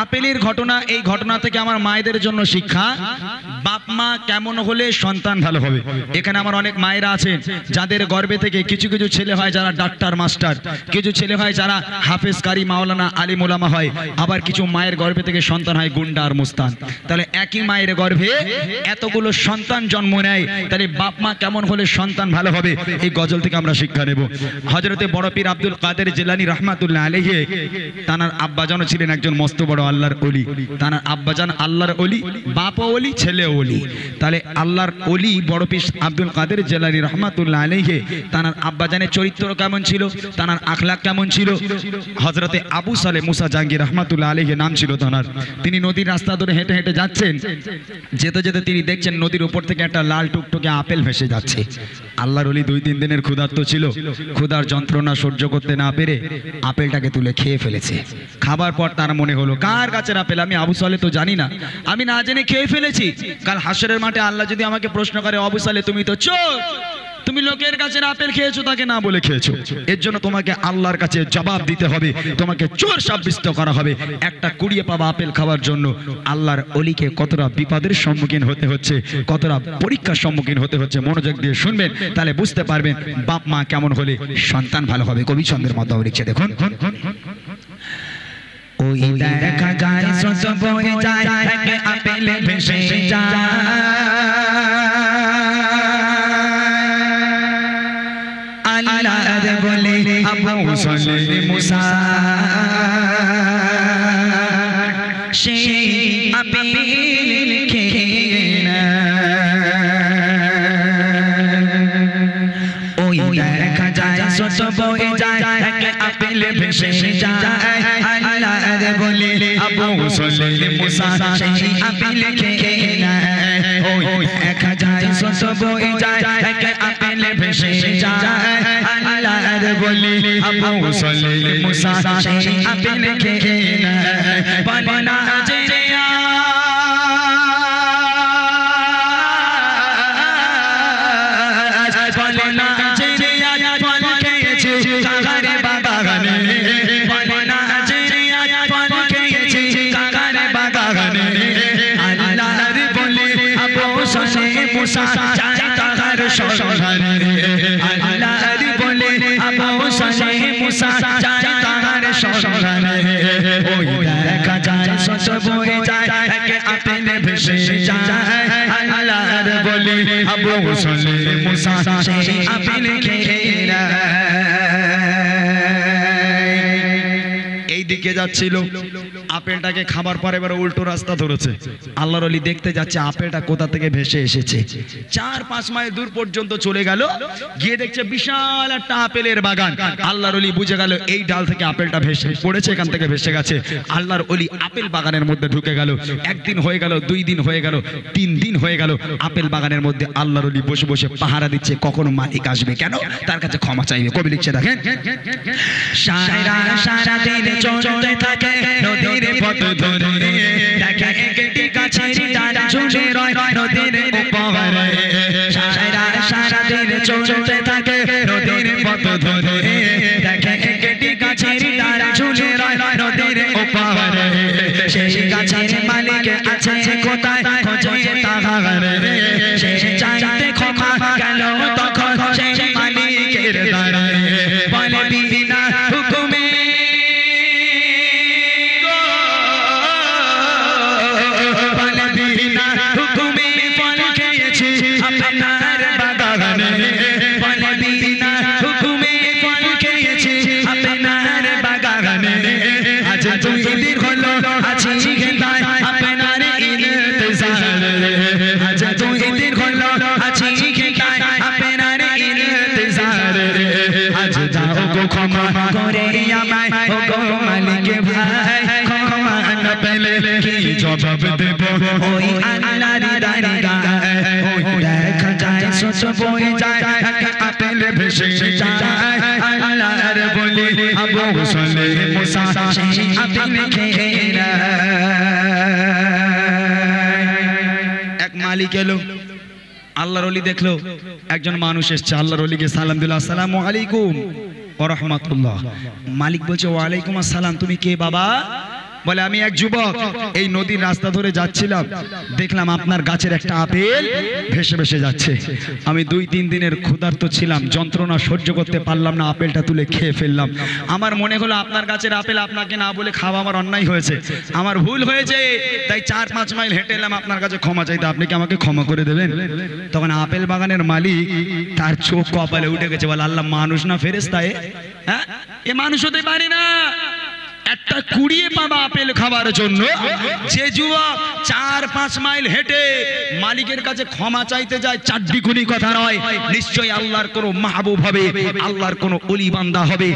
আপেলের ঘটনা, এই ঘটনা থেকে আমার মায়েদের জন্য শিক্ষা, বাপ মা কেমন হলে সন্তান ভালো হবে। এখানে আমার অনেক মায়েরা আছেন যাদের গর্ভে থেকে কিছু কিছু ছেলে হয় যারা ডাক্তার মাস্টার, কিছু ছেলে হয় যারা হাফেজ কারি মাওলানা আলিম উলামা হয়, আবার কিছু মায়ের গর্ভে থেকে সন্তান হয় গুন্ডা আর মুস্তান। তাহলে একই মায়ের গর্ভে এতগুলো সন্তান জন্ম নেয়, তাহলে বাপ মা কেমন হলে সন্তান ভালো হবে, এই গজল থেকে আমরা শিক্ষা নেব। হযরতে বড় পীর আব্দুল কাদের জিলানী রাহমাতুল্লাহ আলাইহি, তানার আব্বাজানও ছিলেন একজন মস্ত বড় আল্লাহর ওলি। তানার আব্বাজান আল্লাহর ওলি, বাপও ওলি, ছেলেও ওলি। তাহলে আল্লাহর ওলি বড় পীর আব্দুল কাদের জিলানী রাহমাতুল্লাহ আলাইহি, তানার আব্বাজানের চরিত্র কেমন ছিল, তানার আখলাক কেমন ছিল। হযরতে আবু সালে মুসা জাহাঙ্গীর রাহমাতুল্লাহ আলাইহি নাম ছিল তানার। তিনি নদীর রাস্তা ধরে হেঁটে হেঁটে যাচ্ছেন, যেতে যেতে তিনি দেখছেন নদীর উপর থেকে একটা লাল টুকটুকে আপেল ভেসে যাচ্ছে। আল্লাহর ওলি 2-3 দিনের ক্ষুধার্ত ছিল, ক্ষুধার যন্ত্রণা সহ্য করতে না পেরে আপেলটাকে তুলে খেয়ে ফেলেছে। খাবার পর তার মনে হলো কার গাছের আপেল, আমি আবু সালে তো জানি না, আমি না জেনে খেয়ে ফেলেছি। কাল হাসরের মাঠে আল্লাহ যদি আমাকে প্রশ্ন করে, আবু সালে তুমি তো চোর, তুমি লোকের গাছের আপেল খেয়েছো, তাকে না বলে খেয়েছো, এর জন্য তোমাকে আল্লাহর কাছে জবাব দিতে হবে, তোমাকে চোর সাব্যস্ত করা হবে। একটা কুড়িয়ে পাওয়া আপেল খাওয়ার জন্য আল্লাহর ওলিকে কতটা বিপদের সম্মুখীন হতে হচ্ছে, কতটা পরীক্ষার সম্মুখীন হতে হচ্ছে, মনোযোগ দিয়ে শুনবেন, তাহলে বুঝতে পারবেন বাপ মা কেমন হলে সন্তান ভালো হবে। কবি ছন্দের মধ্যে লিখছে, দেখুন। ওই দেখা যায় সস বয়ে যায়, আপেল ভেসে যায়, আল্লাহর বলে আবু সালে মুসা সেই আপেল খেয়ে না। ওই দেখা যায় সস বয়ে যায়, আপেল ভেসে যায়, আল্লাহর বলে আবু সালে মুসা সেই আপেল খেয়ে না। ওই দেখা যায় সস বয়ে যায়, আপেল ভেসে যায়, আল্লাহর বলে আবু সালে মুসা সেই আপেল খেয়ে না। বলে না যে বলে না যে ফল খেয়েছে কাকার বাগানে, বলে না যে ফল খেয়েছে কাকার বাগানে, আল্লাহর বলে আবু সালে মুসা যায় তাহার সন্ধানে, আল্লাহর বলে আবু সালে মুসা যায় তাহার সন্ধানে। ওই দেখা যায় সস বয়ে যায়, আপেল ভেসে যায়, আল্লাহর বলে আবু সালে মুসা সেই আপেল খেয়ে না। এই দিকে যাচ্ছিল, আপেলটাকে খাবার পরে এবার উল্টো রাস্তা ধরেছে। আল্লাহর ওলি দেখতে যাচ্ছে আপেলটা কোথা থেকে ভেসে এসেছে। 4-5 মাইল দূর পর্যন্ত চলে গেল, গিয়ে দেখছে বিশাল একটা আপেলের বাগান। আল্লাহর ওলি বুঝে গেল এই ডাল থেকে আপেলটা ভেসে পড়েছে, এখান থেকে ভেসে গেছে। আল্লাহর ওলি আপেল বাগানের মধ্যে ঢুকে গেল। 1 দিন হয়ে গেল, 2 দিন হয়ে গেল, 3 দিন হয়ে গেল। আপেল বাগানের মধ্যে আল্লাহর ওলি বসে বসে পাহারা দিচ্ছে, কখন মালিক আসবে, কেন তার কাছে ক্ষমা চাইবে। কবি লিখছে, দেখেন। সারা দিন চলতে থাকে নদীর পথ ধরে, দেখে একটি গাছের ডাল ঝুলে রয় নদীর উপরে। সারা দিন চলতে থাকে নদীর পথ ধরে, দেখে একটি গাছের ডাল ঝুলে রয় নদীর উপরে। সেই গাছের মালিক আছে কোথায়, খোঁজে তাহারে, সে চাইতে ক্ষমা গেল তখন সেই মালিকের দ্বারে। বলে বিনা হুকুমে আপনার বাগানে, বলে বিনা হুকুমে ফল খেয়েছি আপনার বাগানে। আজ 2 দিন হলো আছি ঘেন্দায় আপনার ইন্তজারে, আজ 2 দিন হলো আছি ঘেন্দায় আপনার ইন্তজারে। আজ যাও গো ক্ষমা করে আমায়, ও গো মালিক ভাই, ক্ষমা না পেলে কি জবাব দেব ওই আল্লাহর দরগাহে। ওই দেখা যায় সস বয়ে যায়, আপেল ভেসে যায়, আল্লাহর বলে আবু সালে মুসা সেই আপেল খেয়ে না। এক মালিক এলো, আল্লাহর ওলি দেখলো একজন মানুষ এসছে, আল্লাহর ওলিকে সালাম দিল, আসসালামু আলাইকুম ওয়া রাহমাতুল্লাহ। মালিক বলছে, ওয়া আলাইকুম আসসালাম, তুমি কে বাবা? বলে আমি এক যুবক এই নদীর রাস্তা ধরে যাচ্ছিলাম, দেখলাম আপনার গাছের একটা আপেল ভেসে ভেসে যাচ্ছে। আমি 2-3 দিনের ক্ষুধার্ত ছিলাম, যন্ত্রণা সহ্য করতে পারলাম না, আপেলটা তুলে খেয়ে ফেললাম। আমার মনে হলো আপনার গাছের আপেল আপনাকে না বলে খাওয়া আমার অন্যায় হয়েছে, আমার ভুল হয়েছে, তাই 4-5 মাইল হেঁটে এলাম আপনার কাছে ক্ষমা চাইতে, আপনি কি আমাকে ক্ষমা করে দেবেন? তখন আপেল বাগানের মালিক তার চোখ কপালে উঠে গেছে, বলে আল্লাহ মানুষ না ফেরেশতা? হ্যাঁ, এ মানুষ হতে পারে না। একটা কুড়িয়ে পাবা আপেল খাবার জন্য যে যুবক 4-5 মাইল হেঁটে মালিকের কাছে ক্ষমা চাইতে যায়, চারদিকুনি কথা নয়, নিশ্চয়ই আল্লাহর কোনো মাহবুব হবে, আল্লাহর কোনো ওলি বান্দা হবে,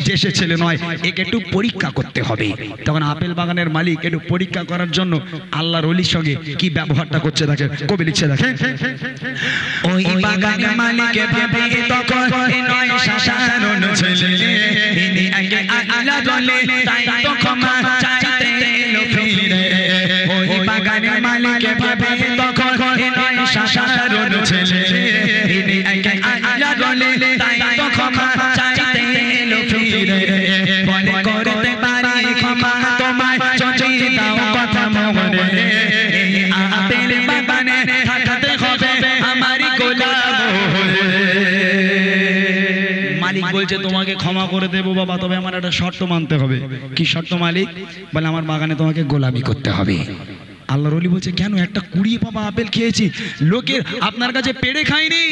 যে সে ছেলে নয়, একে একটু পরীক্ষা করতে হবে। তখন আপেল বাগানের মালিক একটু পরীক্ষা করার জন্য আল্লাহর ওলির সঙ্গে কি ব্যবহারটা করছে দেখেন, কবি লিখছে দেখেন, ওই বাগানের মালিকে ভাবে তখন নয় সাধারণ ছেলে, ইনি আগে আল্লাহ বলে তাই তো ক্ষমা চাইতে এলো ফিরে। ওই বাগানের মালিকে ভাবে তখন নয় সাধারণ ছেলে, ইনি আগে আল্লাহ বলে তাই তো ক্ষমা চাইতে এলো ফিরে। বলে করতে পারি ক্ষমা তোমায় যদি দাও কথা মনে, এই আপেল বাগানে থাকতে হবে আমারই গোলাম হয়ে। মালিক বলছে তোমাকে ক্ষমা করে দেবো বাবা, তবে আমার একটা শর্ত মানতে হবে। কি শর্ত মালিক? বলে আমার বাগানে তোমাকে গোলামি করতে হবে। আল্লাহর ওলি বলছে কেন? একটা কুড়িয়ে পাওয়া আপেল খেয়েছি, লোকের আপনার কাছে পেড়ে খাইনি,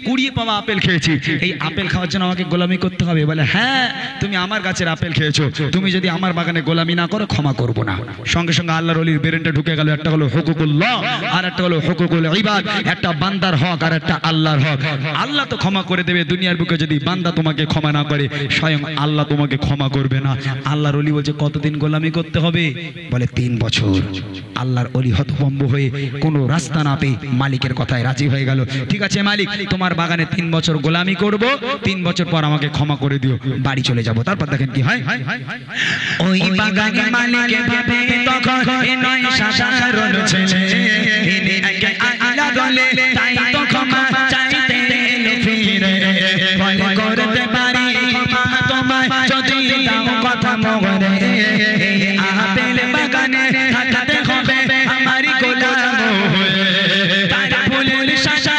কুড়িয়ে পাওয়া আপেল খেয়েছি, এই আপেল খাওয়ার জন্য আমাকে গোলামি করতে হবে? বলে হ্যাঁ, তুমি আমার গাছের আপেল খেয়েছো, তুমি যদি আমার বাগানে গোলামি না করো ক্ষমা করব না। সঙ্গে সঙ্গে আল্লাহর ওলির ব্রেনটা ঢুকে গেল, একটা হলো হুকুকুল্লাহ আর একটা হলো হুকুকুল ইবাদ, একটা বান্দার হক আর একটা আল্লাহর হক। আল্লাহ তো ক্ষমা করে দেবে, দুনিয়ার বুকে যদি বান্দা তোমাকে ক্ষমা না করে স্বয়ং আল্লাহ তোমাকে ক্ষমা করবে না। আল্লাহর ওলি বলছে কতদিন গোলামি করতে হবে? বলে 3 বছর। আল্লাহর ওলি হতভম্ব হয়ে কোনো রাস্তা না পেয়ে মালিকের কথায় রাজি হয়ে গেল। ঠিক আছে মালিক, তোমার বাগানে 3 বছর গোলামি করব, 3 বছর পর আমাকে ক্ষমা করে দিও, বাড়ি চলে যাব। তারপর দেখেন কি হয়। ওই বাগানের মালিকে ভাবে তখন নয় সাধারণ ছেলে, ইনি আগে আল্লাহ বলে তাই তো ক্ষমা চাইতে এলো ফিরে। বলে করতে পারি ক্ষমা তোমায় যদি দাও কথা মনে, এই আপেল বাগানে থাকতে হবে আমারই গোলাম হয়ে। তার ফুলের সাজা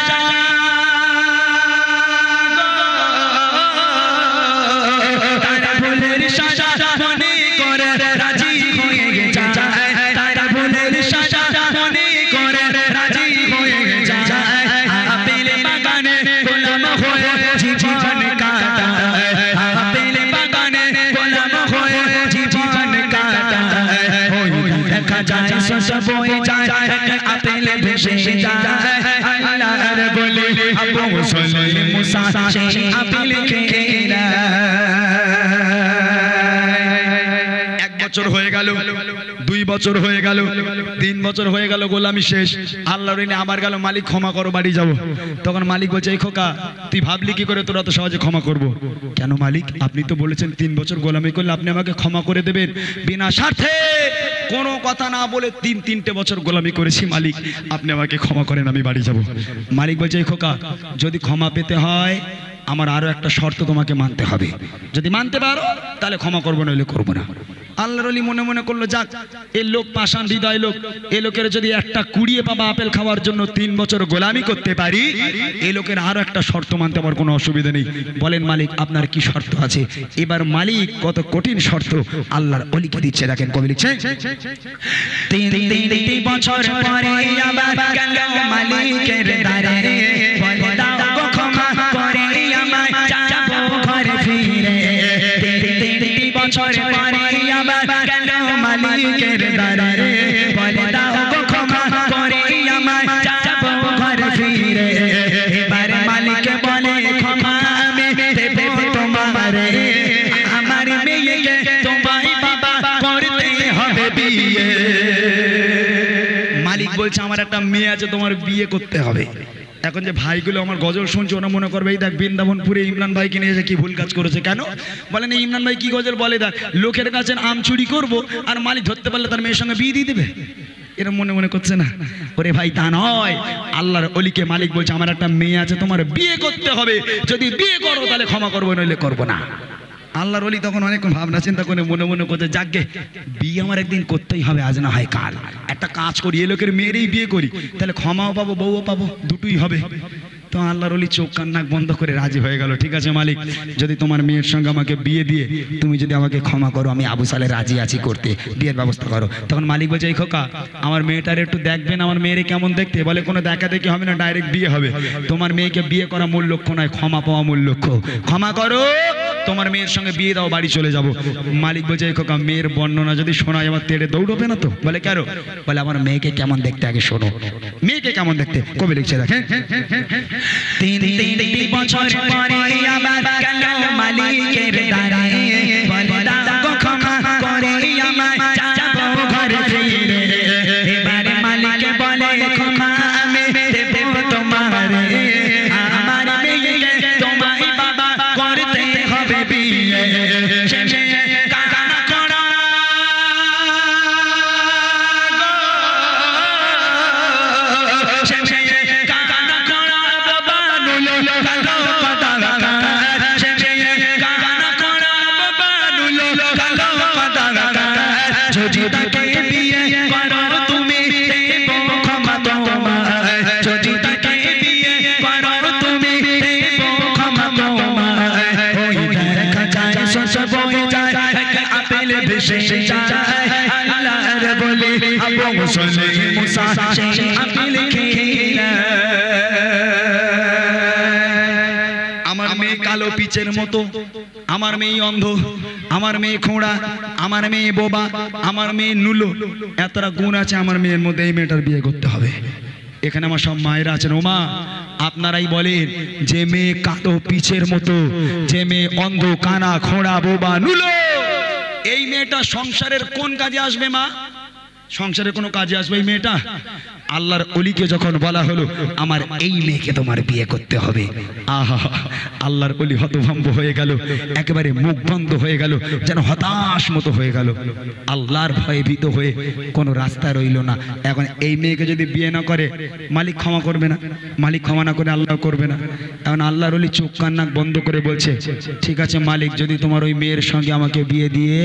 তার ফুলের সাজা মনে করে রাজি হয়ে যায়, তার ফুলের সাজা মনে করে রাজি হয়ে যায়। আপেল বাগানে গোলাম হয়ে জীবন কাটায়, আপেল বাগানে গোলাম হয়ে জীবন কাটায়। দেখা যায় সব হয়ে যায়, আপেল ভেসে যায়, আল্লাহর বলে আবু মুসলিম মুসা সেই আপেল খেয়ে নেয়। 1 বছর হয়ে গেল, 2 বছর হয়ে গেল, 3 বছর হয়ে গেল, গোলামি শেষ। আল্লাহর ঋণে আবার গেল, মালিক ক্ষমা করো, বাড়ি যাব। তখন মালিক বলছে এই খোকা তুই ভাবলি কি করে তোরা তো সহজে ক্ষমা করব? কেন মালিক, আপনি তো বলেছেন 3 বছর গোলামি করলে আপনি আমাকে ক্ষমা করে দেবেন। বিনা স্বার্থে কোনো কথা না বলে 3-3টে বছর গোলামি করেছি মালিক, আপনি আমাকে ক্ষমা করেন, আমি বাড়ি যাব। মালিক বলছে এই খোকা যদি ক্ষমা পেতে হয় আমার আরো একটা শর্ত তোমাকে মানতে হবে, যদি মানতে পারো তাহলে ক্ষমা করবো, নইলে করবো না। আল্লাহর ওলি মনে মনে করলো যাক এই লোক পাষাণ হৃদয় লোক, এই লোকের যদি একটা কুড়িয়ে পাবা আপেল খাওয়ার জন্য 3 বছর গোলামি করতে পারি, এই লোকের আরো একটা শর্ত মানতে আমার কোনো অসুবিধা নেই। বলেন মালিক আপনার কি শর্ত আছে? এবার মালিক কত কঠিন শর্ত আল্লাহর ওলিকে দিচ্ছে, দেখেন কবি লিখছে 3 বছর পরে আবার গেল মালিকের দ্বারে, বলে দাও গো ক্ষমা করে আমায় যাব ঘরে ফিরে। 3 বছর পরে আবার গেল মালিকের দ্বারে, বলে দাও গো ক্ষমা করে আমায় যাব ঘরে ফিরে। এবার মালিক বলে ক্ষমা আমি দেব তোমারে, আমার মেয়েকে তোমায় বাবা করতে হবে বিয়ে। মালিক বলছে আমার একটা মেয়ে আছে, তোমার বিয়ে করতে হবে। এখন যে ভাইগুলো আমার গজল শুনছে ওরা মনে করবে এই দেখ বৃন্দাবনপুরে ইমরান ভাইকে নিয়ে এসে কি ভুল কাজ করেছে। কেন বলেন ইমরান ভাই কি গজল বলে, দেখ লোকের কাছে আম চুরি করবো আর মালিক ধরতে পারলে তার মেয়ের সঙ্গে বিয়ে দিয়ে দেবে, এরকম মনে মনে করছে না? ওরে ভাই তা নয়, আল্লাহর ওলিকে মালিক বলছে আমার একটা মেয়ে আছে, তোমার বিয়ে করতে হবে, যদি বিয়ে করো তাহলে ক্ষমা করবো, নইলে করবো না। আল্লাহর ওলি তখন অনেক ভাবনা চিন্তা করে মনে মনে করতে, যাকগে বিয়ে আমার একদিন করতেই হবে, আজ না হয় কাল। একটা কাজ করি, এ লোকের মেয়েরই বিয়ে করি, তাহলে ক্ষমাও পাবো বউও পাবো, দুটোই হবে। তো আল্লাহর ওলি চোখ কান নাক বন্ধ করে রাজি হয়ে গেল। ঠিক আছে মালিক, যদি তোমার মেয়ের সঙ্গে আমাকে বিয়ে দিয়ে তুমি যদি আমাকে ক্ষমা করো, আমি আবু সালে রাজি আছি করতে, বিয়ের ব্যবস্থা করো। তখন মালিক বলছে, এই খোকা আমার মেয়েটার একটু দেখবেন, আমার মেয়েরে কেমন দেখতে। বলে কোনো দেখা দেখি হবে না, ডাইরেক্ট বিয়ে হবে। তোমার মেয়েকে বিয়ে করা মূল লক্ষ্য নয়, ক্ষমা পাওয়া মূল লক্ষ্য। ক্ষমা করো, তোমার মেয়ের সঙ্গে বিয়ে দাও, বাড়ি চলে যাব। মালিক বলছে, এই খোকা মেয়ের বর্ণনা যদি শোনায় আমার তেড়ে দৌড়বে না তো? বলে কেন? বলে আমার মেয়েকে কেমন দেখতে আগে শোনো। মেয়েকে কেমন দেখতে কবি লিখছে দেখেন, তিনটি বছর পরে আবার গেল মালিকের দ্বারে, বলে দাও ক্ষমা করে আমায় যাব ঘরে ফিরে। এবারে মালিক বলে, ক্ষমা আমি দেব তোমারে, আমার মেয়েকে তোমায় বাবা করতে হবে বিয়ে। আমার মেয়ে কালো পিচের মতো, আমার মেয়ে অন্ধ, আমার মেয়ে খোঁড়া, আমার মেয়ে বোবা, আমার মেয়ে নুলো, এতটা গুণ আছে আমার মেয়ের মধ্যে, এই মেয়েটার বিয়ে করতে হবে। এখানে আমার সব মায়েরা আছেন, ও মা আপনারাই বলেন, যে মেয়ে কালো পিচের মতো, যে মেয়ে অন্ধ কানা খোঁড়া বোবা নুলো, এই মেয়েটা সংসারের কোন কাজে আসবে মা? সংসারের কোনো কাজে আসবে এই মেয়েটা? আল্লাহর ওলিকে যখন বলা হলো আমার এই মেয়েকে তোমার বিয়ে করতে হবে, আহা আল্লাহর ওলি হতভম্ব হয়ে গেল, একেবারে মুখ বন্ধ হয়ে গেল, যেন হতাশ মতো হয়ে গেল। আল্লাহর ভয়ে ভীত হয়ে কোনো রাস্তা রইল না। এখন এই মেয়েকে যদি বিয়ে না করে মালিক ক্ষমা করবে না, মালিক ক্ষমা না করে আল্লাহ করবে না। এখন আল্লাহর ওলি চোখ কান নাক বন্ধ করে বলছে, ঠিক আছে মালিক, যদি তোমার ওই মেয়ের সঙ্গে আমাকে বিয়ে দিয়ে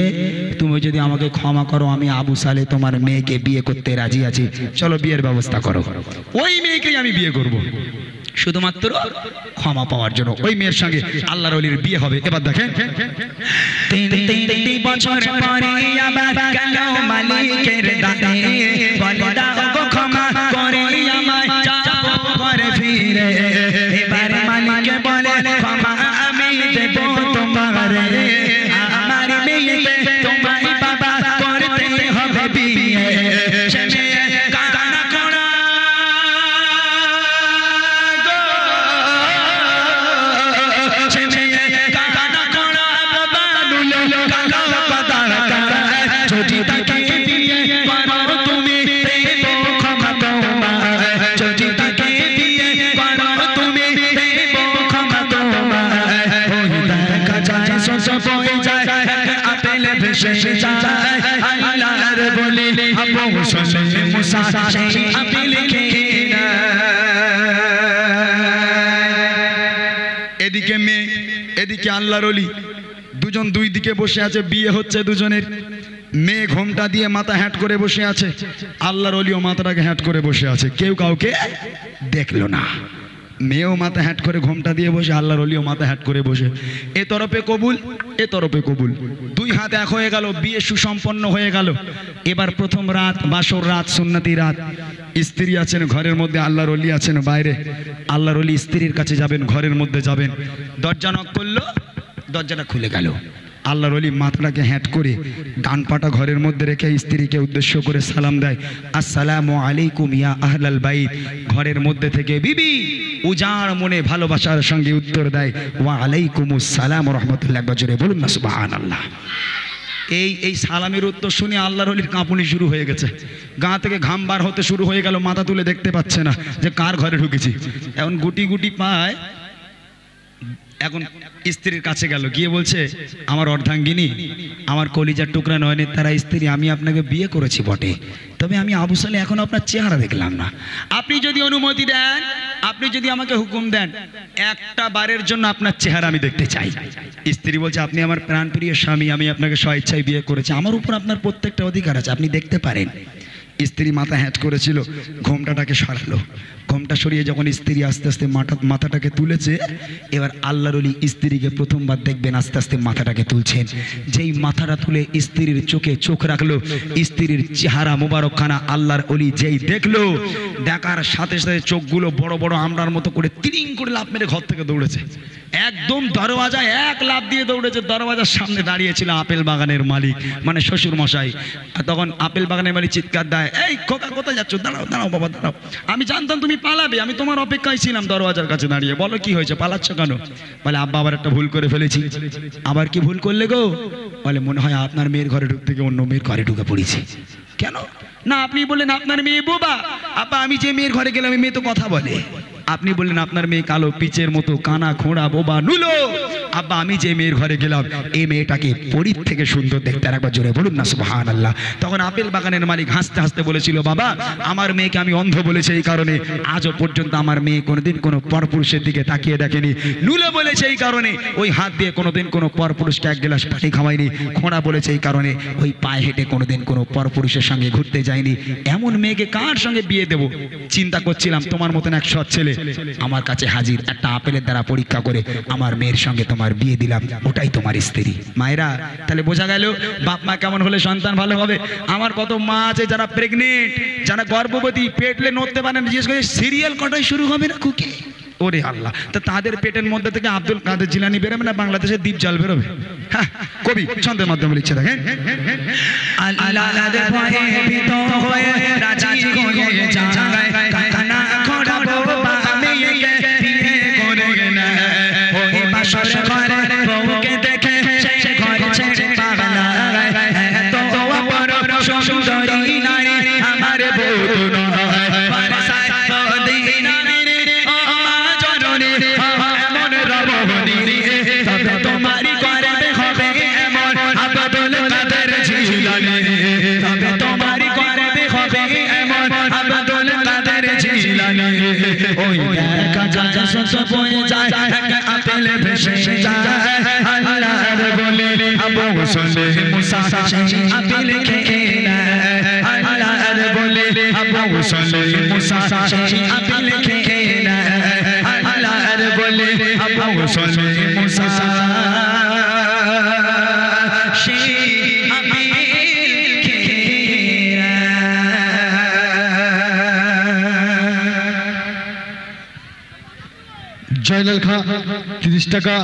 তুমি যদি আমাকে ক্ষমা করো, আমি আবু সালে তোমার মেয়েকে বিয়ে করতে রাজি আছি, চলো বিয়ের ব্যবস্থা করো। ওই মেয়েকেই আমি বিয়ে করব, শুধুমাত্র ক্ষমা পাওয়ার জন্য। ওই মেয়ের সঙ্গে আল্লাহর ওলির বিয়ে হবে। এবার দেখেন, তিনটি বছর পরে আবার গেল মালিকের দ্বারে, বলে দাও ক্ষমা করে আমায় যাব ঘরে ফিরে। এবার মালিক বলে, ক্ষমা আমি দেব তোমারে, আমার মেয়েকে তোমায় বাবা করতে হবে বিয়ে। এদিকে মেয়ে, এদিকে আল্লাহর ওলি, দুজন দুই দিকে বসে আছে, বিয়ে হচ্ছে দুজনের। মেয়ে ঘোমটা দিয়ে মাথা হ্যাট করে বসে আছে, আল্লাহর ওলিও মাথাটাকে হ্যাট করে বসে আছে, কেউ কাউকে দেখলো না। মেয়েও মাথা হ্যাট করে ঘোমটা দিয়ে বসে, আল্লাহর ওলিও মাথা হ্যাট করে বসে। এ তরফে কবুল, এ তরফে কবুল, দুই হাত এক হয়ে গেল, বিয়ে সুসম্পন্ন হয়ে গেল। এবার প্রথম রাত, বাসর রাত, সুন্নতি রাত। স্ত্রী আছেন ঘরের মধ্যে, আল্লাহর ওলি আছেন বাইরে। আল্লাহর ওলি স্ত্রীর কাছে যাবেন, ঘরের মধ্যে যাবেন, দরজা নক করলো, দরজাটা খুলে গেল। আল্লাহর ওলি মাথাটাকে হ্যাট করে ডান পাটা ঘরের মধ্যে রেখে স্ত্রীকে উদ্দেশ্য করে সালাম দেয়, আসসালামু আলাইকুম ইয়া আহলাল বাইত। ঘরের মধ্যে থেকে বিবি উজাড় মনে ভালোবাসার সঙ্গে উত্তর দেয়, ওয়া আলাইকুমুস সালাম ওয়া রাহমাতুল্লাহ। জোরে বলুন না সুবহানাল্লাহ। এই সালামের উত্তর শুনে আল্লাহর ওলির কাঁপুনি শুরু হয়ে গেছে, গা থেকে ঘাম বার হতে শুরু হয়ে গেল, মাথা তুলে দেখতে পাচ্ছে না যে কার ঘরে ঢুকেছি। এখন গুটি গুটি পায় এখন স্ত্রীর কাছে গেল, গিয়ে বলছে আমার অর্ধাঙ্গিনী, আমার কলিজার টুকরা নয়নের তারা স্ত্রী, আমি আপনাকে বিয়ে করেছি বটে, তবে আমি আবু সালে এখন আপনার চেহারা দেখলাম না। আপনি যদি অনুমতি দেন, আপনি যদি আমাকে হুকুম দেন, একটা বারের জন্য আপনার চেহারা আমি দেখতে চাই। স্ত্রী বলছে আপনি আমার প্রাণপ্রিয় স্বামী, আমি আপনাকে স্বেচ্ছায় বিয়ে করেছি, আমার উপর আপনার প্রত্যেকটা অধিকার আছে, আপনি দেখতে পারেন। স্ত্রী মাথা হ্যাঁচ করেছিল, ঘোমটাটাকে সরালো। ঘোমটা সরিয়ে যখন স্ত্রী আস্তে আস্তে মাথাটাকে তুলেছে, এবার আল্লাহর ওলি স্ত্রীকে প্রথমবার দেখবেন আস্তে আস্তে মাথাটাকে তুলছেন। যেই মাথাটা তুলে স্ত্রীর চোখে চোখ রাখলো, স্ত্রীর চেহারা মোবারকখানা আল্লাহর ওলি যেই দেখলো, দেখার সাথে সাথে চোখগুলো বড় বড় আমরার মতো করে তিরিং করে লাফ মেরে ঘর থেকে দৌড়েছে। একদম দরওয়াজায় এক লাফ দিয়ে দৌড়েছে। দরওয়াজার সামনে দাঁড়িয়েছিল আপেল বাগানের মালিক, মানে শ্বশুর মশাই। তখন আপেল বাগানের মালিক চিৎকার দেয়, এই খোকা কোথায় যাচ্ছ? দাঁড়াও দাঁড়াও বাবা দাঁড়াও, আমি জানতাম তুমি পালাবে, আমি তোমার অপেক্ষায় ছিলাম দরওয়াজার কাছে দাঁড়িয়ে। বলো কি হয়েছে, পালাচ্ছ কেন? বলে আব্বা আবার একটা ভুল করে ফেলেছি। আবার কি ভুল করলে গো? বলে মনে হয় আপনার মেয়ের ঘরে ঢুকতে গিয়ে অন্য মেয়ের ঘরে ঢুকে পড়েছি। কেন? না আপনি বললেন আপনার মেয়ে বোবা। আব্বা আমি যে মেয়ের ঘরে গেলাম মেয়ে তো কথা বলে। আপনি বললেন আপনার মেয়ে কালো পিচের মতো, কানা খোঁড়া বোবা নুলো। আব্বা আমি যে মেয়ের ঘরে গেলাম এই মেয়েটাকে পরীর থেকে সুন্দর দেখতে, একবার জোরে বলুন না সুবহানাল্লাহ। তখন আপেল বাগানের মালিক হাসতে হাসতে বলেছিল, বাবা আমার মেয়েকে আমি অন্ধ বলেছি এই কারণে আজও পর্যন্ত আমার মেয়ে কোনোদিন কোনো পরপুরুষের দিকে তাকিয়ে দেখেনি। নুলো বলেছে এই কারণে ওই হাত দিয়ে কোনোদিন কোনো পরপুরুষকে এক গ্লাস পানি খাওয়ায়নি। খোঁড়া বলেছে এই কারণে ওই পায়ে হেঁটে কোনোদিন কোনো পরপুরুষের সঙ্গে ঘুরতে যায়নি। এমন মেয়েকে কার সঙ্গে বিয়ে দেব? চিন্তা করছিলাম তোমার মতন এক সৎ ছেলে আমার কাছে হাজির, একটা আপেলের দ্বারা পরীক্ষা করে আমার মেয়ের সঙ্গে তোমার বিয়ে দিলাম, ওটাই তোমার স্ত্রী। মায়েরা তাহলে বোঝা গেল বাপ মা কেমন হলে সন্তান ভালো হবে। আমার কত মা আছে যারা প্রেগনেন্ট, যারা গর্ভবতী, পেটলে নড়তে পারেন, বিশেষ করে সিরিয়াল কটাই শুরু হবে না কুকি, ওরে আল্লাহ, তা তাদের পেটের মধ্যে থেকে আব্দুল কাদের জিলানি বেরোবে না বাংলাদেশের দ্বীপ জল বেরোবে? হ্যাঁ, কবি ছন্দের মাধ্যমে লিখছে দেখেন, জয়নাল খাঁ 30 টাকা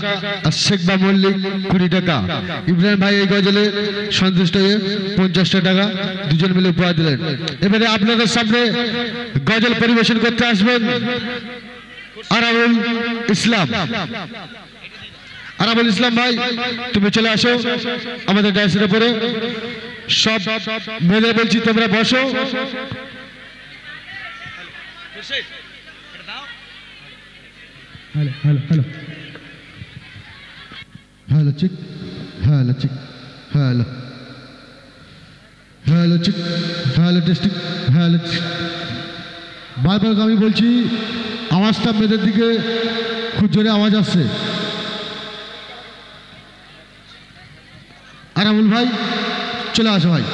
আর শেখ বা মল্লিক 20 টাকা। ইব্রাহিম ভাই এই গজলে সন্তুষ্ট হয়ে 50 টাকা দুজন মিলে উপহার দিলেন। এবারে আপনাদের সামনে গজল পরিবেশন করতে আসবেন আরাবুল ইসলাম। আরাবুল ইসলাম ভাই তুমি চলে আসো আমাদের ডান্সের উপরে। সব মেয়েদের বলছি তোমরা বসো। Hello, hello, hello. Hello, chick. Hello, chick. Hello. Hello, chick. Hello, testing. Hello, chick. বারবার আমি বলছি আওয়াজটা মেয়েদের দিকে খুব জোরে আওয়াজ আসছে। আরামুল ভাই চলে আসো ভাই।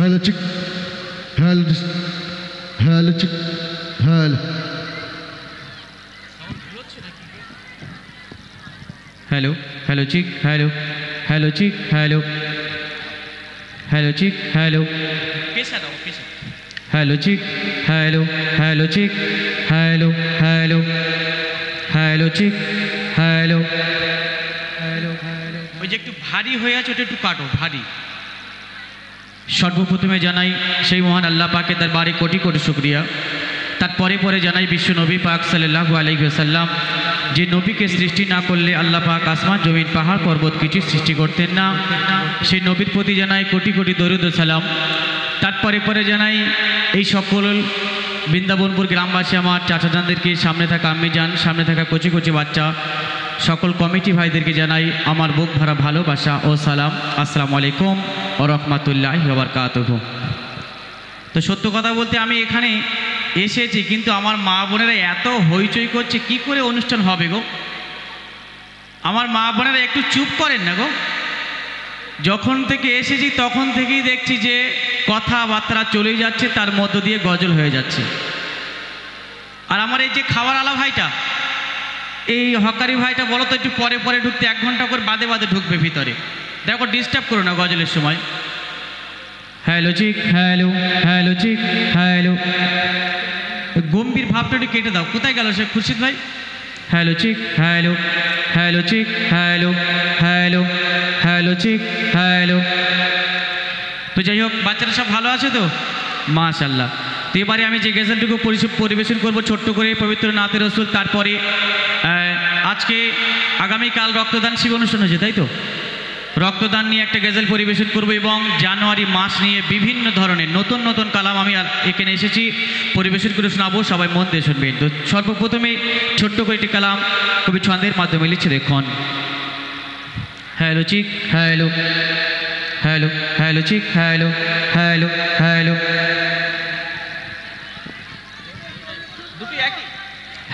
Hello, chick. Hello, hello, chick. Hello. Hello, hello, chick. Hello, hello, chick. Hello, hello, chick. Hello. Hello, chick. Hello, hello, chick. Hello, hello, hello, chick. Hello, hello, hello. ওই যে একটু ভারী হয়ে আছে ওটা একটু কাটো, ভারী। সর্বপ্রথমে জানাই সেই মহান আল্লাহ পাকের দরবারে কোটি কোটি শুকরিয়া তারপরে পরে জানাই বিশ্ব নবী পাক সাল্লাল্লাহু আলাইহি ওয়াসাল্লাম, যে নবীকে সৃষ্টি না করলে আল্লাহ পাক আসমান জমিন পাহাড় পর্বত কিছু সৃষ্টি করতেন না। সেই নবীর প্রতি জানাই কোটি কোটি দরুদ ও সালাম। তারপরে পরে জানাই এই সকল বৃন্দাবনপুর গ্রামবাসী, আমার চাচাজানদেরকে, সামনে থাকা আম্মি যান, সামনে থাকা কচি কচি বাচ্চা, সকল কমিটি ভাইদেরকে জানাই আমার বুক ভরা ভালোবাসা ও সালাম। আসসালামু আলাইকুম ওয়া রাহমাতুল্লাহি ওয়া বারাকাতুহু। তো সত্য কথা বলতে আমি এখানে এসেছি, কিন্তু আমার মা বোনেরা এত হইচই করছে, কি করে অনুষ্ঠান হবে গো? আমার মা বোনেরা একটু চুপ করেন না গো। যখন থেকে এসেছি তখন থেকেই দেখছি যে কথাবার্তা চলে যাচ্ছে, তার মধ্য দিয়ে গজল হয়ে যাচ্ছে। আর আমার এই যে খাওয়ার আলা ভাইটা, এই হকারি ভাইটা, বলো তো একটু পরে পরে ঢুকতে, 1 ঘন্টা করে বাদে বাদে ঢুকবে ভিতরে। দেখো ডিস্টার্ব করো না গজলের সময়। Hello chick, hello hello chick, hello. গম্ভীর ভাবটা একটু কেটে দাও। কোথায় গেল সে খুরশিদ ভাই? Hello chick, hello hello chick, hello hello hello chick, hello. তো যাই হোক, বাচ্চারা সব ভালো আছে তো? মাশাআল্লাহ। তো এবারে আমি যে গজলটুকু পরিবেশন করব ছোট্ট করে, পবিত্র নাতে রসুল। তারপরে আজকে আগামীকাল রক্তদান শিবির অনুষ্ঠান হয়েছে, তাই তো? রক্তদান নিয়ে একটা গজল পরিবেশন করব, এবং জানুয়ারি মাস নিয়ে বিভিন্ন ধরনের নতুন নতুন কালাম আমি এখানে এসেছি পরিবেশন করে শোনাবো। সবাই মন দিয়ে শুনবেন। তো সর্বপ্রথমে ছোট্ট করে একটি কালাম কবি ছন্দের মাধ্যমে লিখছে, দেখুন। Hello chick, hello hello hello chick, hello hello hello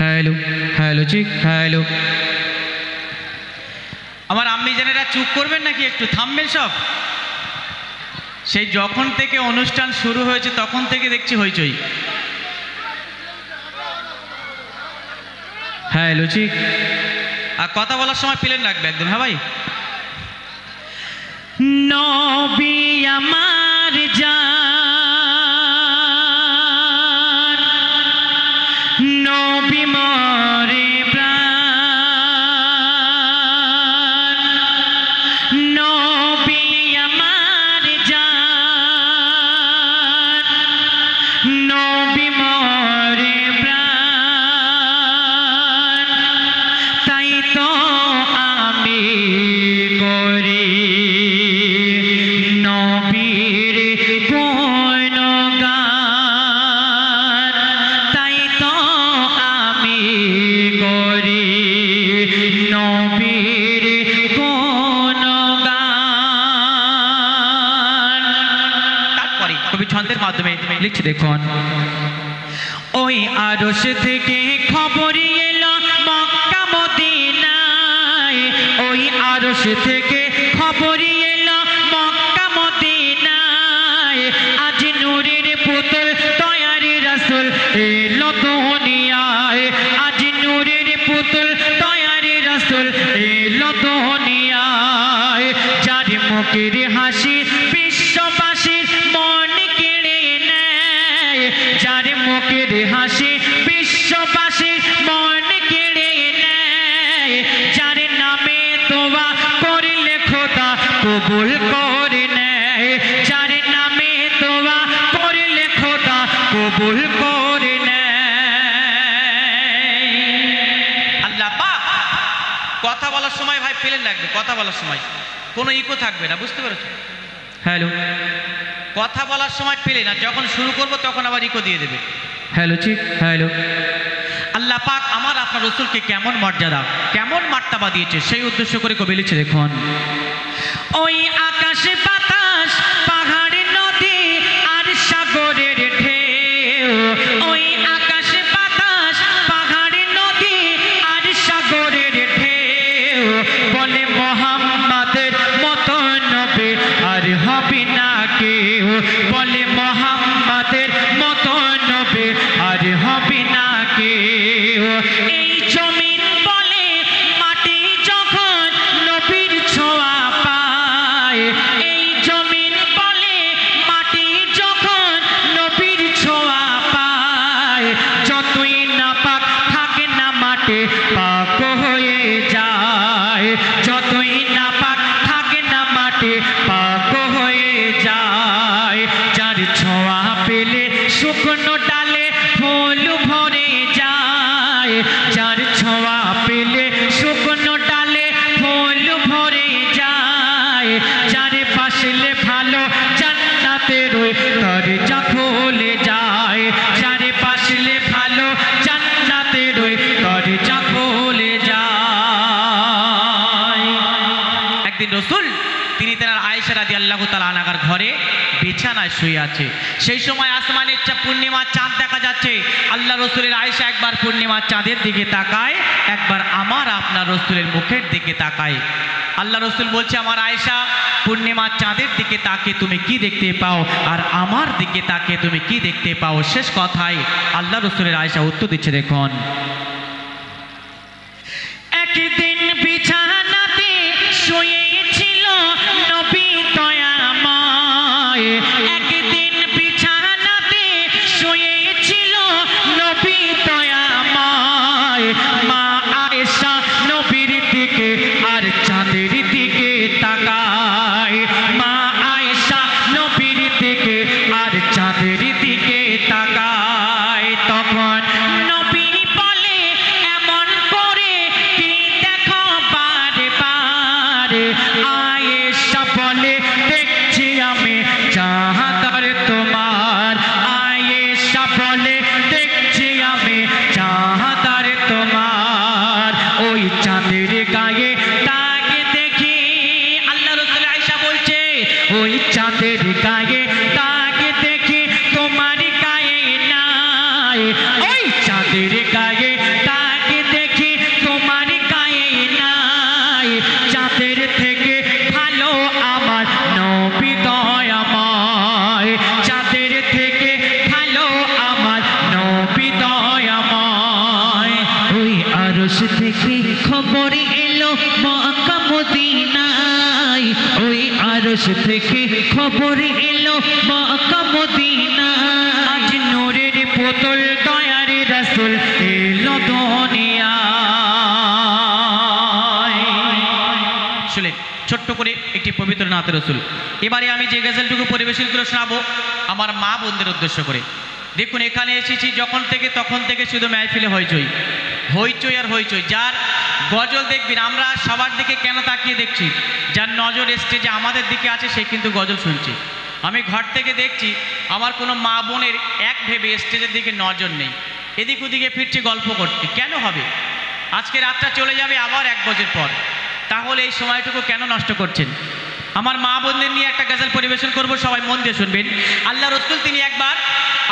hello hello chick, hello. আমার আম্মি জানেরা চুপ করবেন নাকি? একটু থামবেন সব। সেই যখন থেকে অনুষ্ঠান শুরু হয়েছে তখন থেকে দেখছি হইচই। হ্যালো চিক। আর কথা বলার সময় প্লেন রাখবে একদম। হ্যাঁ ভাই। নবী আমার জান, নবী মরে প্রাণ, নবী আমার জান, নবী মরে প্রাণ, তাই তো আমি করি নবীর গুণগান, তাই তো আমি করি নবীর গুণগান। তারপরে কবি ছন্দের মাধ্যমে লিখছে, দেখুন। ওই আরশ থেকে খবর এলো মক্কা মদিনায়, ওই আরশ থেকে খবর এলো মক্কা মদিনায়, আজ নূরের পুতুল তৈয়ারি রাসূল এলো দুনিয়ায়, আজ নূরের পুতুল তৈয়ারি রাসূল এলো দুনিয়ায়, যার মুখের হাসি বিশ্ববাসীর মন কেড়ে নেয়, যার মুখের হাসি বিশ্ববাসীর মন কেড়ে নেয়, যার নামে তোবা করলে খোদা কবুল করে নেয়, যার নামে তোবা করলে খোদা কবুল করে নেয়। আল্লাহ পাক কথা বলার সময় ভাই প্লেন রাখবে। কথা বলার সময় কোনো ইকো থাকবে না, বুঝতে পেরেছো? হ্যালো। কথা বলার সময় প্লেন, আর যখন শুরু করব তখন আবার ইকো দিয়ে দেবে। Hello chick, hello. আল্লাহ পাক আমার আপনার রসুলকে কেমন মর্যাদা, কেমন মার্তাবা দিয়েছে, সেই উদ্দেশ্য করে কবি লিখছে, দেখুন। ওই আকাশে বাতাস, পাহাড়ে নদী আর সাগরের ঢেউ, ওই আকাশে বাতাস, পাহাড়ে নদী আর সাগরের ঢেউ, বলে মোহাম্মদের মতো নবী আর হবে না কেউ, বলে মোহাম্মদের মতো নবী আর হবে না কেউ। এই জমিন বলে মাটি যখন নবীর ছোঁয়া পায়, এই রাদিয়াল্লাহু তাআলা আনহার ঘরে বিছানায় শুয়ে আছে। সেই সময় আসমানের পূর্ণিমার চাঁদ দেখা যাচ্ছে। আল্লাহ রসুলের আয়েশা একবার পূর্ণিমার চাঁদের দিকে তাকায়, একবার আমার আপনার রসুলের মুখের দিকে তাকায়। আল্লাহ রসুল বলছে, আমার আয়েশা, পূর্ণিমার চাঁদের দিকে তাকে তুমি কি দেখতে পাও, আর আমার দিকে তাকে তুমি কি দেখতে পাও? শেষ কথায় আল্লাহ রসুলের আয়েশা উত্তর দিচ্ছে, দেখুন, একদিন বিছানাতে শুয়েছিল নবী দয়াময়, একদিন বিছানাতে শুয়েছিল নবী দয়াময়। মা আয়েশা নবীর দিকে আর চাঁদের দিকে তাকায়, মা আয়েশা নবীর দিকে আর চাঁদের দিকে তাকায়। তখন নবী বলে, এমন করে কি দেখো বারে বারে? আয়েশা বলে, দেখছি আমি চাঁদার তোমার। আয়েশা বলে, দেখছি আমি চাঁদার তোমার। ওই চাঁদের গায়ে দাগ দেখি, আল্লাহ রাসূল আয়েশা বলছে, ওই চাঁদের গায়ে দাগ দেখি তোমার গায়ে নাই। ওই চাঁদের গায়ে দাগ দেখি তোমার গায়ে নাই। চাঁদের থেকে ভালো আমার নবী দয়াময়, চাঁদের থেকে ভালো আমার নবী দয়াময়। ওই আরশ থেকে খবর এলো মক্কা মদিনায়, ওই আরশ থেকে খবর এলো মক্কা মদিনায়। আজ নূরের পুতুল দয়ার রাসূল এলো দুনিয়ায়। শুনলেন ছোট্ট করে একটি পবিত্র নাত রাসূল। এবারে আমি যে গজলটুকু পরিবেশন করে শোনাবো আমার মা বোনদের উদ্দেশ্য করে। দেখুন, এখানে এসেছি যখন থেকে তখন থেকে শুধু মাহফিলে হইচই হইচই আর হইচই। যার গজল দেখবেন, আমরা সবার দিকে কেন তাকিয়ে দেখছি? যার নজর স্টেজে আমাদের দিকে আছে সে কিন্তু গজল শুনছে। আমি ঘর থেকে দেখছি আমার কোনো মা বোনের এক ভেবে স্টেজের দিকে নজর নেই, এদিক ওদিকে ফিরছে গল্প করতে। কেন হবে? আজকে রাতটা চলে যাবে আবার 1 বছর পর, তাহলে এই সময়টুকু কেন নষ্ট করছেন? আমার মা বোনদের নিয়ে একটা গজল পরিবেশন করব, সবাই মন দিয়ে শুনবেন। আল্লাহ রসুল তিনি একবার,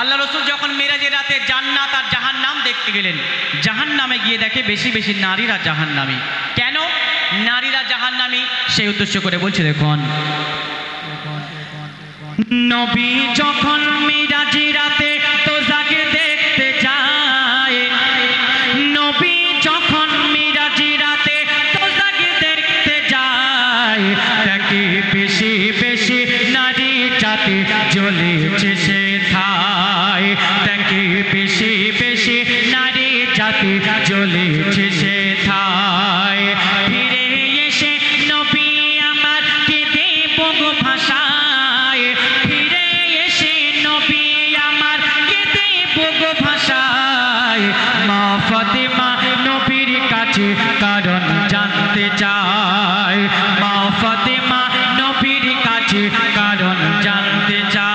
আল্লাহ রসুল যখন মেরাজের রাতে জান্নাত আর জাহান্নাম দেখতে গেলেন, জাহান্নামে গিয়ে দেখে বেশি বেশি নারীরা জাহান্নামী। কেন নারীরা জাহান্নামী সেই উদ্দেশ্য করে বলছে, দেখুন, নবী যখন মেরাজের রাতে তোজাকে দেখতে যায়, নবী যখন মেরাজের রাতে তোজাকে দেখতে যায়, তাকে বেশি বেশি নারী জাতি জ্বলেছে সে থায়, তাকে বেশি বেশি নারী জাতি জ্বলেছে সে থায়। ফিরে এসে নবী আমার কেঁদে বঙ্গ ভাষায়, ফিরে এসে নবী আমার কেঁদে বঙ্গ ভাষায়। মা ফাতেমা নবীর কাছে কারণ জানতে চায়, মা ফাতেমা নবীর কাছে কারণ জানতে চায়।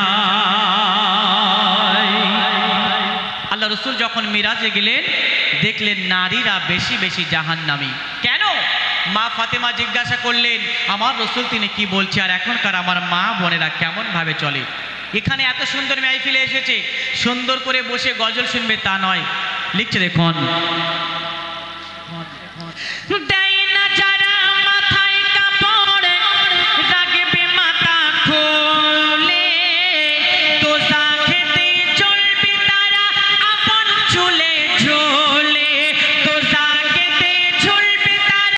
আল্লাহ রসুল যখন মিরাজে গেলেন দেখলেন নারীরা বেশি বেশি জাহান্নামী। কেন? মা ফাতেমা জিজ্ঞাসা করলেন, আমার রসুল তিনি কি বলছে, আর এখনকার আমার মা বোনেরা কেমন ভাবে চলে? এখানে এত সুন্দর মাহফিলে এসেছে, সুন্দর করে বসে গজল শুনবে তা নয়। লিখছে, দেখুন, দেয় না যারা মাথায় কাপড়, রাখবে মাথা খোলে, দোজা খেতে চলবে তারা আপন চুলে ঝোলে।